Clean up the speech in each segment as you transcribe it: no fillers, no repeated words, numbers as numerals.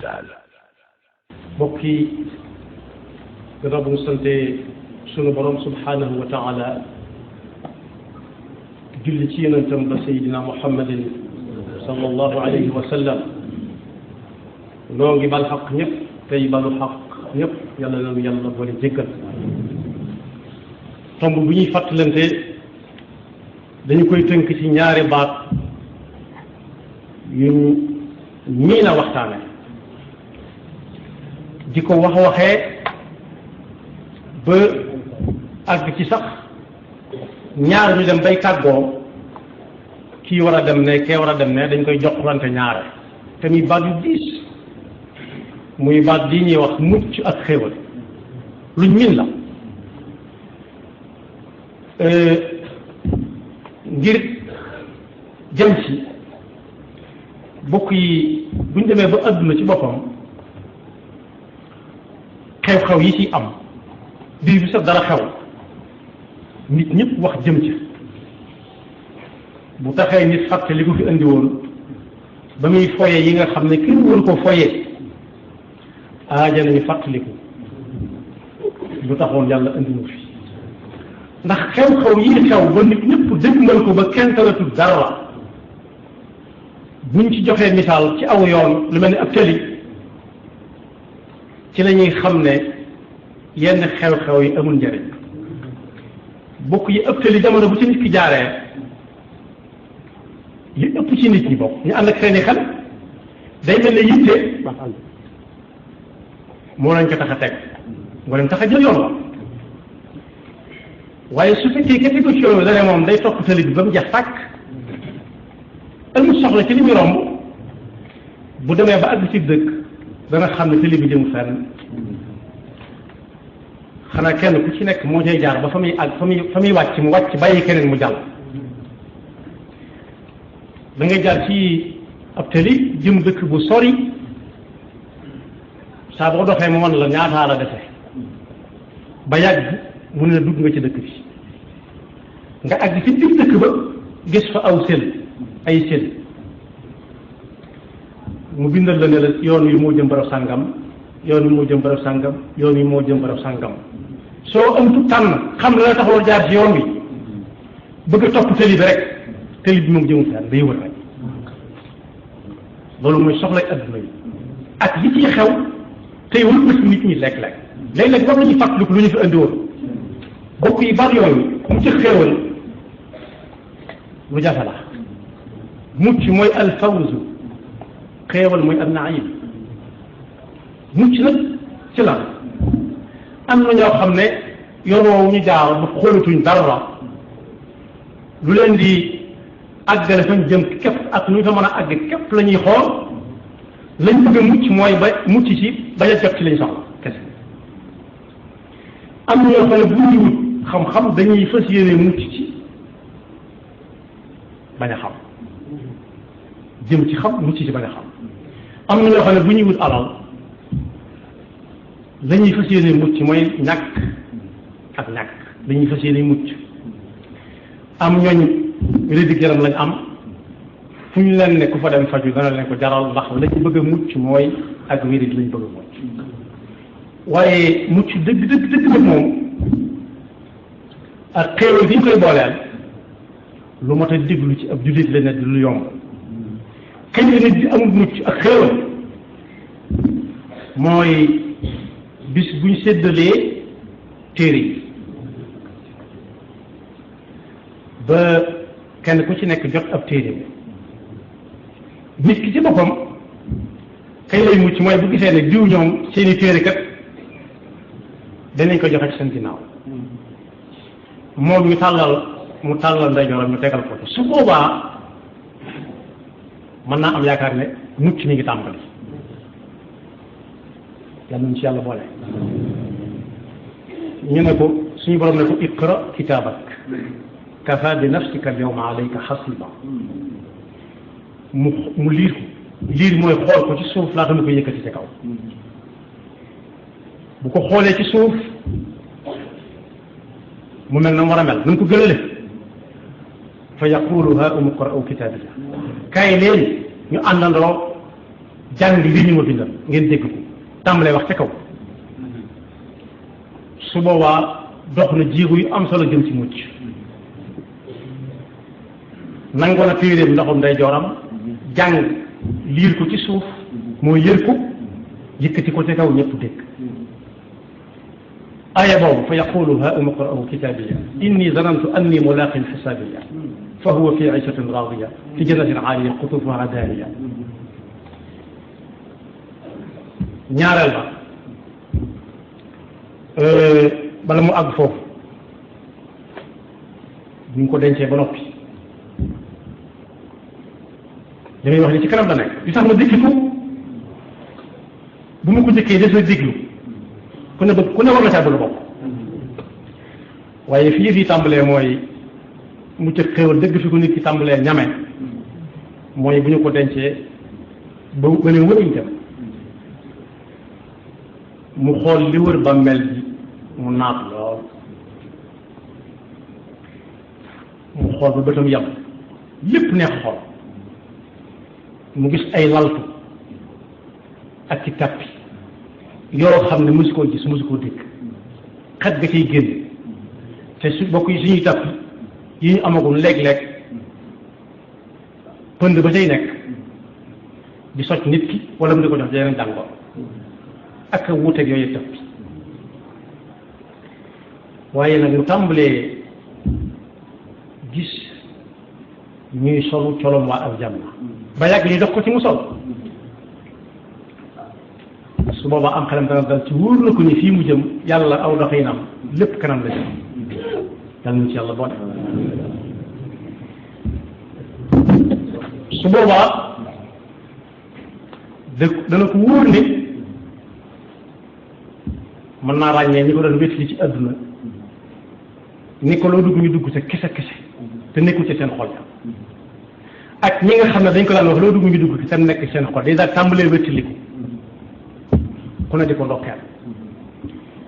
تعالى. mbokk yi gannaaw bu ñu sante sunu borom subhanahu wa taala julli ci yonentam ba sayidina muhammadin sallallahu alayhi wa sallam noo ngi bal xaq ñëpp tey balu xaq ñëpp yàlla nañu yàlla boole jéggal. tomb bu ñuy fàttalante dañu koy tënk ci ñaari baat yu ñii na waxtaane di ko waxee ba àgg ci sax ñaar ñu dem bay tàggoo kii war a dem ne kee war a dem ne dañ koy joxlante ñaare te muy baat yu diis muy baat di ñuy wax mucc ak xéewal luñ min la ngir jëm ci bokk yi buñ demee ba àdduna ci boppam xew-xew yi ci am bii bi sax dara xew nit ñëpp wax jëm ci bu taxee nit fàtte li ko fi indi woon ba muy foye yi nga xam ne kenn waru ko foye aaja nañu fàttaliku lu taxoon yàlla indi mu fi ndax xew-xew yi xew ba nit ñëpp dëgmal ko ba kenn talatul dara la buñ ci joxee misaal ci aw yoon lu mel ni ab tëli ci la ñuy xam ne yenn xew-xew yi amul njëriñ bokk yi ëpp tëli jamono bu ci nit ki jaaree li ëpp ci nit ñi bokk ñu ànd ak seeni xel day mel ne yitte moo lañ ko tax a teg moo leen tax a jël yoon la waaye su fekkee ke tegu ci yoon bi dane moom day topp tëli bi ba mu jeex tàkk amul soxla ci li muy romb bu demee ba àgg ci dëkk dana xam ne tëli bi jëm fenn xanaa kenn ku ci nekk moo cay jaar ba fa muy àgg fa muy wàcc mu wàcc bàyyi keneen mu jàll da ngay jaar ci ab tëli jëm dëkk bu sori saa boo doxee mu wan la ñaataa la defe ba yàgg mu ne la dugg nga ci dëkk bi nga àgg ci biir dëkk ba gis fa aw sel ay sel mu bindal la ne la yoon wi moo jëm barab sàngam yoon wi moo jëm barab sàngam yoon wi moo jëm barab sàngam soo am tu tànn xam la la taxawal jaar ci yoon wi bëgg a topp tëli bi rek tëli bi moom jëmul fenn day wër rek loolu mooy soxlay adduna yi ak yi ciy xew tey wër bés nit ñi lekk-lekk léeg-léeg war nañu fàttaliku lu ñu fi andi woon bokk yi bar yooyu mu ci xéewal lu jafe la mucc mooy alfawzu xéewal mooy annaim mucc nag ci la am na ñoo xam ne yoon woowu ñu jaar bu xoolatuñ dara la lu leen di àggale fañ jëm képp ak lu ñu fa mën a àgg képp la ñuy xool lañ bëgg a mucc mooy ba mucc ci bañ a jot ci lañ soxla kese am na ñoo xam ne bu ñuy wut xam-xam dañuy fas yéene mucc ci bañ a xam jëm ci xam mucc ci bañ a xam am na ñoo xam ne bu ñuy wut alal lañuy fas yéene mucc mooy ñàkk ak ñàkk dañuy fas yéene mucc am ñooñ rédig yaram lañ am fu ñu leen ne ku fa dem faju dana leen ko jaral ndax lañ bëgg a mucc mooy ak wérid lañ bëgg a mucc waaye mucc dëgg dëgg dëgg nag moom ak xéewal fi ñu koy booleel lu mot a déglu ci ab jullit la ne di lu yomb kañ la nit di amul mucc ak xéewal mooy bis buñ séddalee téere yi ba kenn ku ci nekk jot ab téere nit ki ci boppam kañ lay mucc mooy bu gisee ne diw ñoom seeni téere kat danañ ko joxe ci seen ginnaaw moom mu tàllal ndeyjooram ñu tegal ko su boobaa mën naa am yaakaar ne mucc mi ngi tàmbali yàlla nañ ci yàlla boole ñu ne ko suñu borom ne ko iqra kitaabak kafa bi nafsika al yawma alayka hasiba mu liir ko liir mooy xool ko ci suuf laata mu ko yëkkati ci kaw bu ko xoolee ci suuf mu mel na mu war a mel na mu ko gënale fa yaqulu ha umu qra'u kitaabiya kaay leen ñu àndandoo jàng li ñu ma bindal ngeen dégg ko tàmbalee wax ca kaw su boobaa dox na jéego yu am solo jëm ci mucc nangoo na téeréem ndoxum day jooram jàng liir ko ci suuf moo yër ko yëkkati ko ca kaw ñëpp dégg aaya boobu fa yaqulu ha umqra'u kitabiya inni zanantu anni mulaqin hisabiya fa huwa fi ishatin radiya fi jannatin aaliya qutufuha daaniya ñaareel ba bala mu àgg foofu ñu ngi ko dencee ba noppi damay wax ni ci kanam la nekk li tax ma dikki ko bu ma ko jëkkee des na déglu ku ne war na caa bëgg a bokk waaye fii fii tàmbalee mooy mu cëg xéwal dëgg fi ko nit ki tàmbalee ñame mooy bu ñu ko dencee ba ne wëriñ dem mu xool li wër bàmmeel bi mu naat lool mu xool ba bëtam yam lépp neex xool mu gis ay laltu ak ci tappi yoo xam ne mosu koo gis mosu koo dégg xet ga ciy génn te su bokk yi suñuy tappi yi ñu amagul léeg-léeg pënd ba cay nekk di socc nit ki wala mu di ko jox yeneen jàngoor ak wuuteeg yooyu tappi waaye nag mu tàmbalee gis ñuy solu colom waa aljanna ba yàgg ñu dox ko ci mu sol su boobaa am xelam dana dal ci wóor na ko ni fii mu jëm yàlla aw doxinam lépp kanam la jëm yàlla ñu ci yàlla boole su boobaa dana ko wóor ni mën naa ràññee ñi ko doon wétli ci àdduna ni ko loo dugg ñu dugg ca kese kese te nekkul ci seen xol ak ñi nga xam ne dañ ko daan wax loo dugg ñu dugg ci te nekk seen xol day daal tàmbalee wétliku ku ne di ko ndokkeel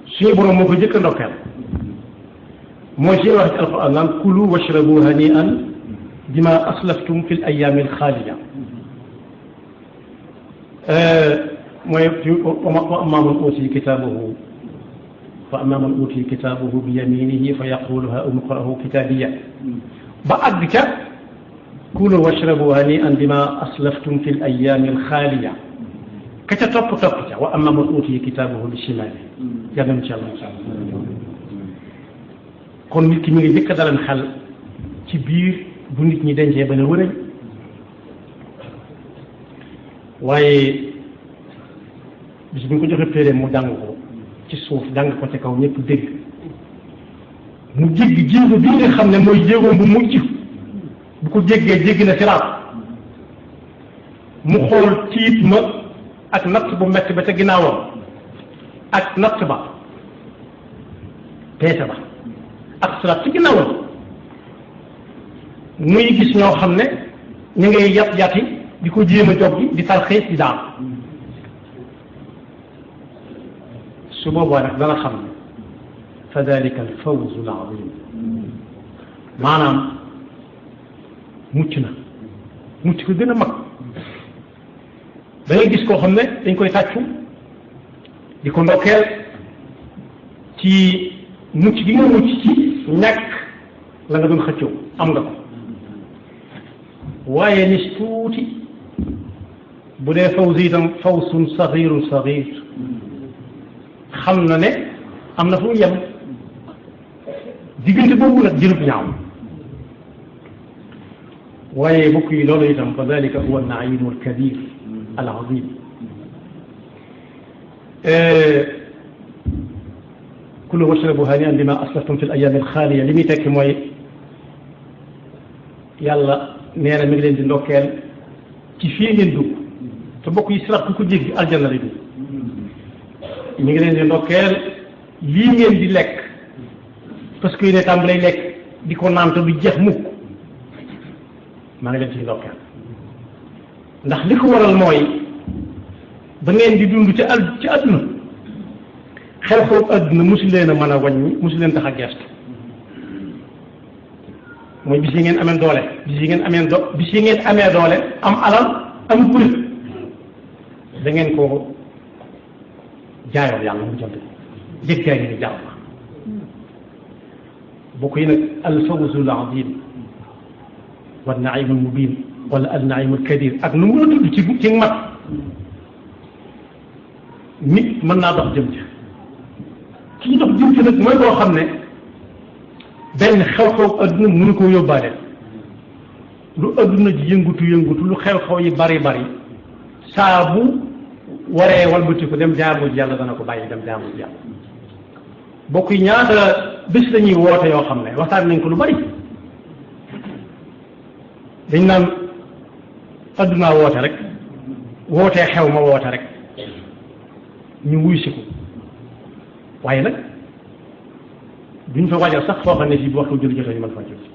suñu borom moo ko jëkk a ndokkeel mooy suñu wax ci alquran naan kulu washrabu hani'an bima aslaftum fi l ayami alxaaliya mooy wa amma man utiya kitaabahu fa amma man utiya kitaabahu bi yaminihi fa yaqulu ha umqra'u kitaabiya ba àgg ca kulu washrabu hani'an bima aslaftum fi l ayami alxaaliya ka ca topp ca wa amma man utiya kitaabahu bi shimaali yàlla na ci yàlla kon nit ki mi ngi jëkk a dalan xel ci biir bu nit ñi dencee ba ne wërëñ waaye bis bu ñu ko joxe téere mu jàng ko ci suuf jàng ko ci kaw ñëpp dégg mu jéggi jéego bi nga xam ne mooy jéegoom bu mujj bu ko jéggee jéggi na siraat mu xool tiit ma ak natt bu metti ba ca ginnaawam ak natt ba peese ba ak siraat ci ginnaawam muy gis ñoo xam ne ñu ngay yat-yati di ko jéem a jog gi di talxiis di daan su boobaa nag dana xam ne fa dalika al fawzu al azim maanaam mucc na mucc ko gën a mag da ngay gis koo xam ne dañ koy tàccu di ko ndokkeel ci mucc gi nga mucc ci ñàkk la nga doon xëccoo am nga ko waaye nis tuuti bu dee fawz itam fawsun saxirun saxir xam na ne am na fu mu yem diggante boobu nag jërëb ñaaw waaye bokk yi loolu itam fa dalika huwa naimu alkabir al azim kulu washrabu hani'an bima aslaftum fi al ayami alxaaliya li muy tekki mooy yàlla nee na mi ngi leen di ndokkeel ci fii ngeen dugg te bokk yi siraat ku ko jéggi aljanna lay dugg mi ngi leen di ndokkeel lii ngeen di lekk parce que ne tàmbalay lekk di ko naan te du jeex mukk maa ngi leen ci ndokkeel ndax li ko waral mooy ba ngeen di dund ci àdduna xel xool àdduna mosu leen a mën a wàññi mosu leen tax a gestu mooy bis yi ngeen amee doole bis yi ngeen amee doole am alal am kuréel da ngeen ko jaayoon yàlla mu jënd jéggaay ni jàll bokk yi nag alfawzul azim wa naimul mubin wala al naimul kadir ak nu mu la tudd ci mat nit mën naa dox jëm ci kii dox jëm ci nag mooy koo xam ne benn xew-xew adduna mënu ko yóbbaale lu adduna ji yëngutu lu xew-xew yi bari saa bu waree walbati ko dem jaamu ji yàlla dana ko bàyyi dem jaamu ji yàlla bokk yi ñaata bés lañuy woote yoo xam ne waxtaan nañ ko lu bari dañ naan addunaa woote rek wootee xew ma woote rek ñu wuy si ko waaye nag duñ fa wajal sax foo xam ne si bu waxtu julli jotee ñu mën faa julli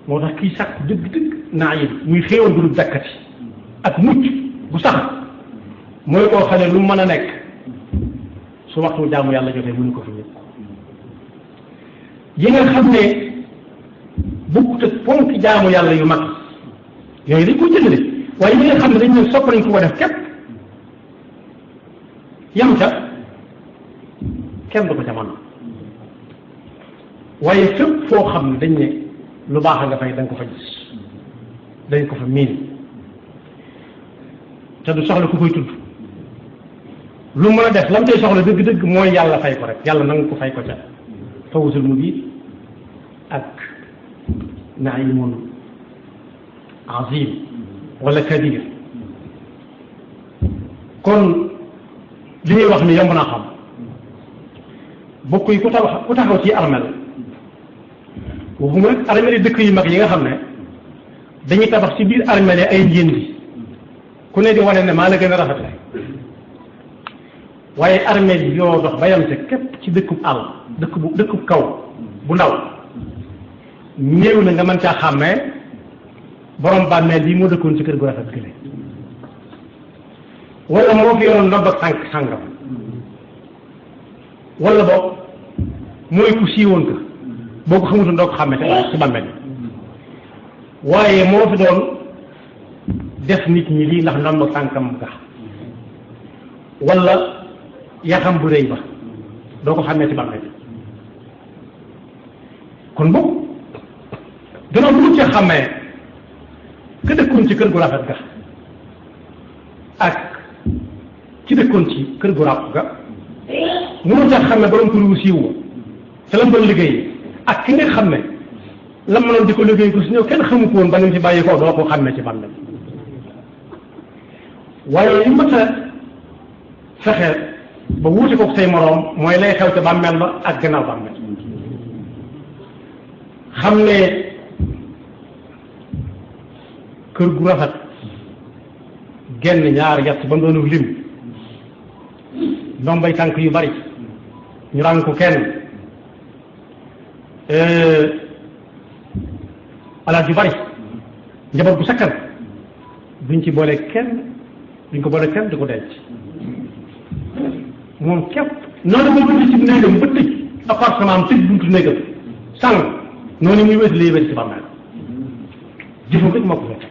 moo tax kii sàkk dëgg naa yi muy xéewal bu dul dakkati ak mucc bu sax mooy koo xam ne lu mën a nekk su waxtu jaamu yàlla jotee mënu ko fi nit yi nga xam ne bokkut ak ponk jaamu yàlla yu mag yooyu dañ ko jëndale waaye yi nga xam ne dañ ne sopp nañ ko ko def képp yam ca kenn du ko ca mën waaye fépp foo xam ne dañ ne lu baax nga fay dañ ko fa gis dañ ko fa miin te du soxla ku koy tudd lu mën a def lam tey soxla dëgg-dëgg mooy yàlla fay ko rek yàlla nangu ko fay ko ca fawzul mubin ak naimun azim wala kadir kon li ñuy wax ni yomb naa xam bokk yi ku taxaw ci armel waxuma rek armel yi dëkk yu mag yi nga xam ne dañuy tabax ci biir armel yi ay njëndi ku ne di wane ne maa la gën a rafetle waaye armel yi yoo dox ba yam te képp ci dëkkub àll dëkkub kaw bu ndaw néew na nga mën caa xàmmee borom bàmmeel bii moo dëkkoon ci kër gu rafet gële wala moo fi yoroon ndob ak tànk sàngam wala boog mooy ku siiwoon ka boo ko xamutoon doo ko xàmmee ci bàmmeel waaye moo fi doon def nit ñi lii ndax ndob ak tànkam ga wala yaxam bu rëy ba doo ko xàmmee ci bàmmeel kon boog gannaaw bu ca xàmmee ka dëkkoon ci kër gu rafet ga ak ci dëkkoon ci kër gu ràpp ga mënoo ca xam ne borom tur wu siiw te lam doon liggéey ak ki nga xam ne lam mënoon di ko liggéey ko si ñëw kenn xamu ko woon ba ni mu ci bàyyi ko doo ko xàmmee ci bàmmeel waaye li mat a fexe ba wuute ko say moroom mooy lay xew ca bàmmeel ba ak gannaaw bàmmeel xam ne kër gu rafet genn ñaar yett ba mu doon lim ndombay tànk yu bari ñu ràng ko kenn alal yu bari njaboot bu sakkan duñ ci boole kenn duñ ko boole kenn di ko denc moom képp noonu moo bëgg ci néegam ba tëj appartement am tëj buntu néegam sàng noonu muy wéet lay wéet ci bàmmeel jëfam rek moo ko fekk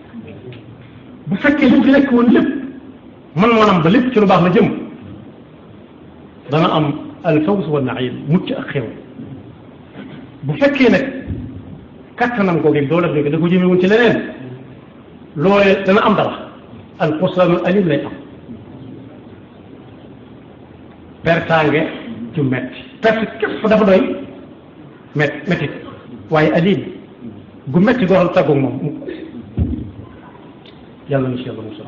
bu fekkee li fi nekk woon lépp man ba lépp ci lu baax la jëm dana am alfawz wa naim mucc ak xew bu fekkee nag kattanam googu doo la da ko jëmee woon ci leneen loolee dana am dara alxusraanul alim lay am pertaange ju metti perte képp dafa doy metti waaye alim gu metti goo xam tàggoog moom yàlla na si yàlla mos a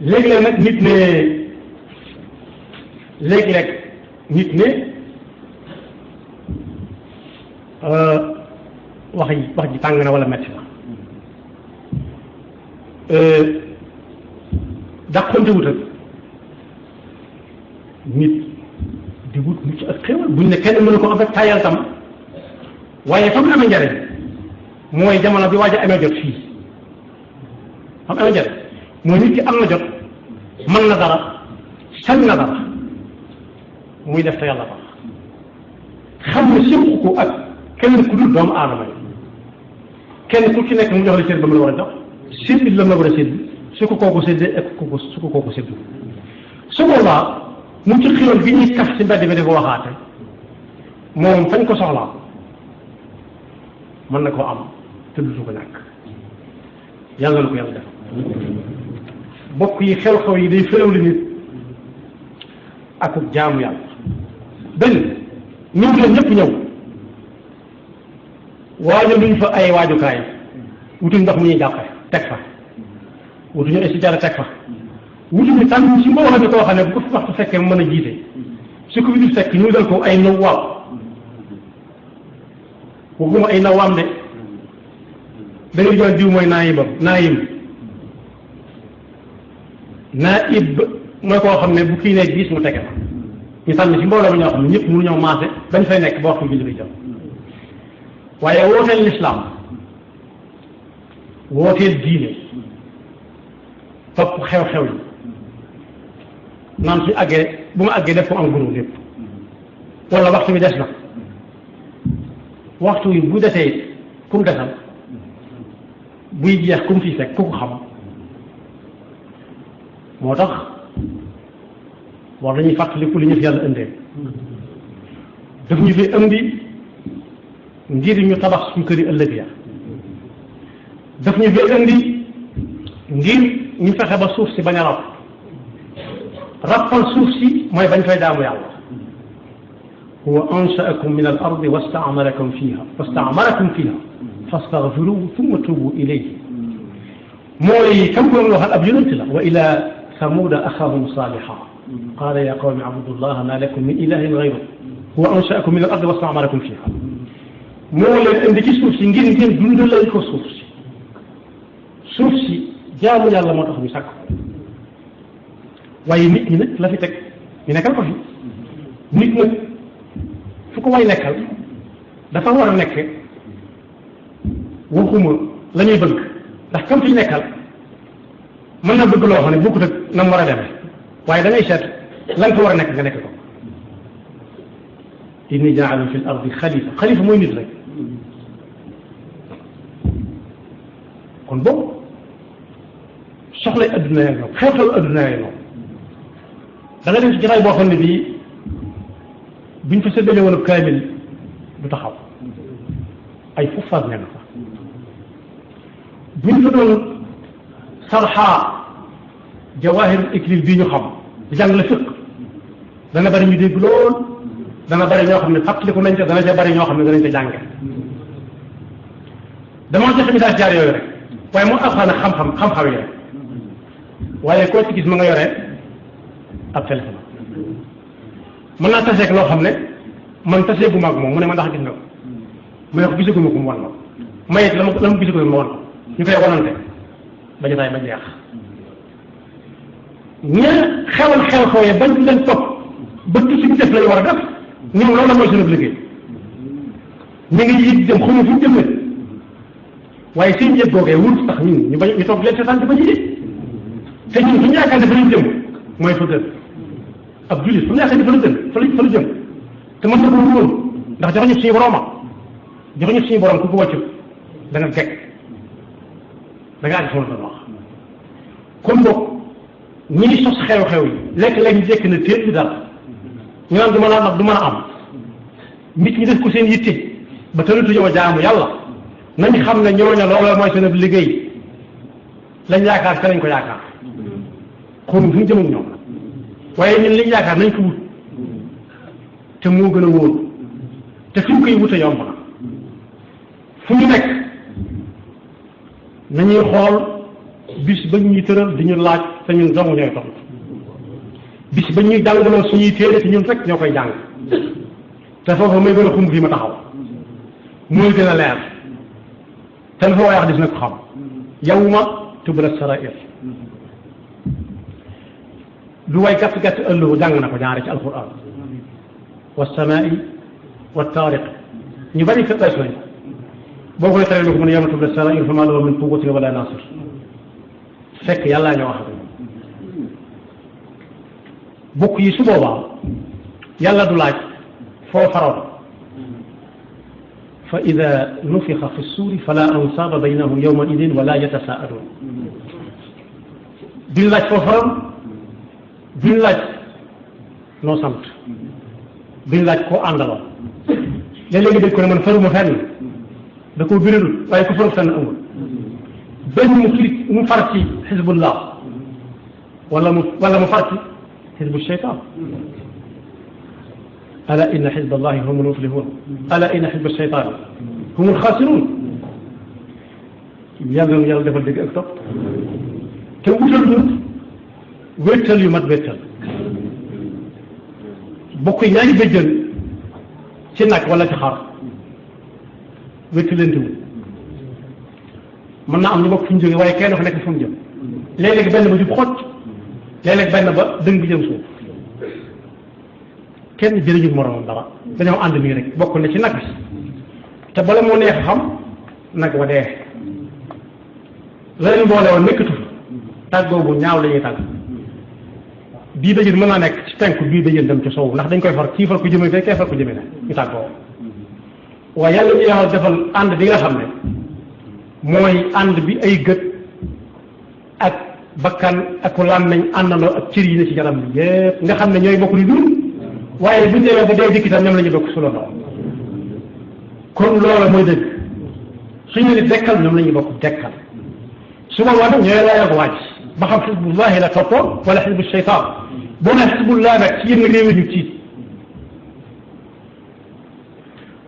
léeg-léeg nag nit ne wax ji tàng na wala metti na dàqonte wut ak nit di wut mucc ak xéwal buñ ne kenn mënu ko am rek tayal tam waaye fa mu amee njariñ mooy jamono bi waaj a amee jot fii fa mu amee njariñ mooy nit ki am na jot mën na dara sañ na dara muy def te yàlla tax xam ne séq ko ak kenn ku dul doomu aadama yi kenn ku ci nekk mu jox la cër ba mu la war a jox sédd la mu la war a sédd su ko kooku séddee ak su ko kooku séddu su boobaa mu ci xiroon bi ñuy kaf ci mbedd bi di ko waxaate moom fañ ko soxlaa mën na koo am te dutu ko ñàkk yàlla na ko yàlla def bokk yi xew-xew yi day féewli nit ak jaamu yàlla benn ñëw leen ñëpp ñëw waajal luñ fa ay waajukaay wutuñ ndox mu ñuy jàppe teg fa wutuñu ay sijaara teg fa wutuñu tànn ci mbooloo mi koo xam ne bu ko fi waxtu fekkee mu mën a jiite su ko fi du fekk ñu dal ko ay naw waaw waxuma ay nawaam de da ngay jox diw mooy naayib mooy koo xam ne bu kii ne gis mu tege fa ñu tànn ci mbooloo mi ñoo xam ne ñëpp mënu ñoo maase dañ fay nekk ba waxtu julli bi jëm waaye wooteel lislaam wooteel diine topp xew-xew yi naan suñu àggee bu ma àggee def ko en groupe lépp wala waxtu bi des na waxtu yi bu desee ku mu desal buy jeex ku mu fii fekk ku ko xam moo tax war nañuy fàttaliku li ñu fi yàlla indee daf ñu fi indi ngir ñu tabax suñu kër yi ëllëg ya daf ñu fi indi ngir ñu fexe ba suuf si bañ a rappal suuf si mooy bañ fay jaamu yàlla huwa ansha'akum min al ardi wasta'marakum fiha fastaghfiruhu thumma tubu ilayhi mooy kam ko waxal ab yonent la wa ila thamuda axahum saliha qala ya qawmi abudullaha ma lakum min ilahin ghayruhu huwa ansha'akum min al ardi wasta'marakum fiha moo leen indi ci suuf si ngir ngeen dundalal ko suuf si jaamu yàlla moo tax ñu sàkk waaye nit ñi nag la fi teg ñu nekkal ko fi nit nag fu ko way nekkal dafa war a nekk waxuma la ñuy bëgg ndax kam fi nekkal mën na bëgg loo xam ne bokkut ak na mu war a demee waaye da ngay seet la nga ko war a nekk nga nekk ko inni ja'ilun fil ardi xalifa mooy nit rek kon boobu soxlay adduna yaa noonu xew-xew adduna yaa noonu da nga dem ci jotaay boo xam ne bii buñ fa séddale woon ab kaamil du taxaw ay fuffaas ne na fa buñ fa doon sarxaa jawahirul iklil bii ñu xam di jàng la fiq dana bari ñu dégg lool dana bari ñoo xam ne fàttaliku nañ ca dana ca bari ñoo xam ne danañ ca jànge dama joxe misaal jaar yooyu rek waaye moo alxaan ak xam-xam yi rek waaye koo ci gis ma nga yore ab téléphone mën naa taseeg loo xam ne man taseegu maag moom mu ne ma ndax gis nga ko mu ne ko gisaguma ko mu wan ma mayet la ma gisaguma ma wan ko ñu koy wanante ba jotaay ba jeex ña xewal xew-xew yi bañ leen topp ba suñu def lañu war a def ñoom loolu la mooy suñu liggéey ñu ngi yëg jëm xamu fu ñu jëm waaye seen yëg googee wut tax ñun ñu bañ ñu toog leen seetaan ba ji te ñun fu ñu yaakaar ne fa lañ jëm mooy fa gën ab jullit fu ñu yaakaar ne fa la gën fa la jëm te mën na ko woon ndax jox ñu suñu boroma jox ñu suñu borom ku ko wàccu da nga fekk da nga àgg fa la wax kon boog ñi ngi sos xew-xew yi lekk-lekk ñu jekk na téel bi dara ñu naan du mën a nag du mën a am nit ñi def ko seen yitte ba tënatu ñoo jaamu yàlla nañ xam ne ñooña loola mooy seen liggéey lañ yaakaar te lañ ko yaakaar xawma fu ñu jëm ak ñoom waaye ñun liñ yaakaar nañ ko wut te moo gën a wóor te fi ñu koy wute yomb na fu ñu nekk nañuy xool bis ba ñuy tëral di ñu laaj te ñun dong ñooy tontu bis ba ñuy jàngaloo suñuy téere te ñun rek ñoo koy jàng te foofu may gën a xumb fii ma taxaw mooy gën a leer te dafa waaye wax dis na ko xam yawma tubla sarair lu way gàtt gàtt ëllëgu jàng na ko ñaare ci alquran wa samaai wa taariq ñu bari fi nañ boo koy tere ko mu ne yawma tubla sarair fa ma lahu min quwwatin wala nasir fekk yàllaa nga wax bokk yi su boobaa yàlla du laaj foo faroon fa ida nufixa fi suuri fala ansaaba baynahum yawma idin wala yatasaaluun duñ laaj foo faram duñ laaj noo sant duñ laaj koo àndaloo léeg-léegi dañ ko ne man faruma fenn da koo biralul waaye ko faru fenn amul benn mu far ci xisbullah wala mu far ci xisbu shaytan ala inna xisba allahi hum almuflihun ala inna xisba shaytan hum alxaasirun yàlla na yàlla defal dégg ak topp te wutal ñu wéttal yu mat wéttal bokk ñaari bëjjën ci nag wala ci xar wéttalante wu mën naa am ñu bokk fu ñu jógee waaye kenn fa nekk fu mu jëm léeg-léeg benn ba jub xocc léeg-léeg benn ba dëng bi jëm suuf kenn jëriñu moromam dara dañoo ànd nii rek bokk na ci nag bi te bala moo neex xam nag wa dee la leen boole woon nekkatu fa tàggoo bu ñaaw la ñuy tàgg bii dajën mën naa nekk ci penku bii dajën dem ci sowu ndax dañ koy far kii far ko jëmee fee kee far ko jëmee ne ñu tàggoo waaye yàlla ñu yàlla defal ànd bi nga xam ne mooy ànd bi ay gët ak bakkan ak làmmiñ àndandoo ak cër yi ne ci yaram bi yépp nga xam ne ñooy bokk di dund waaye buñ demee ba dee dikk itam ñoom la ñu bokk sulandoo kon loola mooy dëgg suñu ne dekkal ñoom la ñu bokk dekkal su boobaa nag ñooy laaj ak waaj ba xam xisbullahi la toppoon wala xisbu shaytaan boo nee xisbullah nag ci yéen réew ñu tiit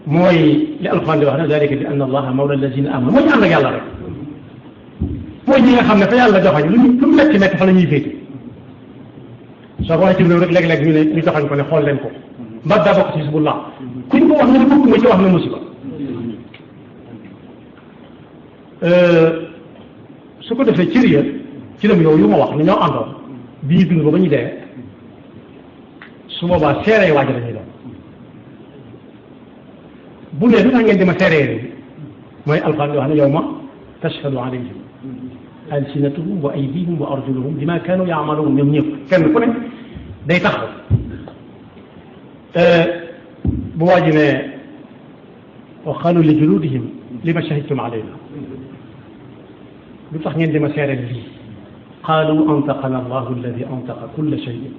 mooy li alquran di wax ne dalika bi anna allaha mawla allazina amanu mooy ñu ànd ak yàlla rek mooy ñi nga xam ne fa yàlla joxañ lu mu metti metti fa la ñuy féete soo ko waxee ci réew rek léeg-léeg ñu ne ñu joxañ ko ne xool leen ko mbaa daa bokk ci xisbullah ku ñu ko wax ne bokk ma ci wax na musiba su ko defee cër ya ci lam yow yu ma wax ni ñoo àndoon bi ñu dund ba ba ñu dee su boobaa seeree waaj la ñuy doon bu ne lu tax ngeen di ma seeree mooy alquran di wax ne yow ma tashhadu alayhim alsinatuhum wa aydihim wa arjuluhum bima kanu yaamaluun ñoom ñëpp kenn ku ne day taxaw bu waaji ne wa qalu li juludihim lima shahidtum alayna lu tax ngeen di ma seeree lii qaalu antaqana allahu alladi antaqa kulla shay'in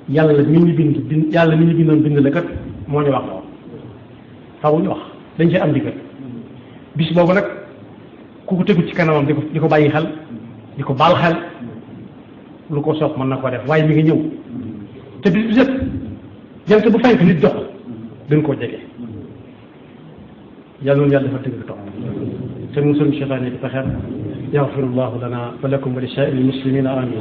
yàlla mi ñu bind yàlla mi ñu bindoon bind la kat moo ñu wax lool taw ñu wax dañ ci am ndigal bis boobu nag ku ko tegu ci kanamam di ko bàyyi xel di ko baal xel lu ko soog mën na ko def waaye mi ngi ñëw te bis bu set jant bu fenk nit dox dañ koo jege yàlla noonu yàlla dafa dëgg toog te musul cheytaan yi di pexeer yaxfirullahu lana wa lakum wa li saa'iril muslimina amin